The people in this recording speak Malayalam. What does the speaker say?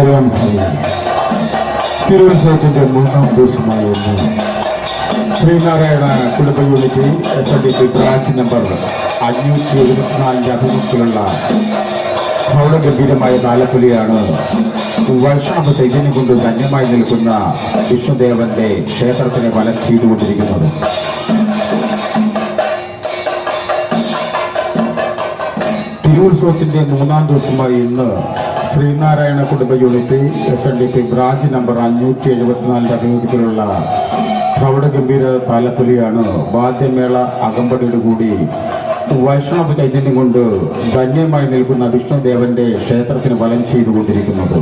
ഹരിയാം തിരുവനന്തപുരത്തിന്റെ മൂന്നാം ദിവസമായ ഇന്ന് ശ്രീനാരായണ കുടുംബ യൂണിറ്റ് SNDP ബ്രാഞ്ച് നമ്പർ 574 ആഭിമുഖ്യത്തിലുള്ള പ്രൗഢഗംഭീരമായ താലപ്പൊലിയാണ് വൈഷ്ണവ ചൈതന്യം കൊണ്ട് ധന്യമായി നിൽക്കുന്ന വിഷ്ണുദേവന്റെ ക്ഷേത്രത്തിനെ വലം ചെയ്തുകൊണ്ടിരിക്കുന്നത്. തിരുവുത്സവത്തിന്റെ മൂന്നാം ദിവസമായി ഇന്ന് ശ്രീനാരായണ കുടുംബ യൂണിറ്റ് SNDP ബ്രാഞ്ച് നമ്പർ 574 ആഭിമുഖ്യത്തിലുള്ള പ്രൗഢഗംഭീര താലപ്പൊലിയാണ് വാദ്യമേള അകമ്പടിയോട് കൂടി വൈഷ്ണവ ചൈതന്യം കൊണ്ട് ധന്യമായി നിൽക്കുന്ന വിഷ്ണുദേവന്റെ ക്ഷേത്രത്തിന് വലം ചെയ്തുകൊണ്ടിരിക്കുന്നത്.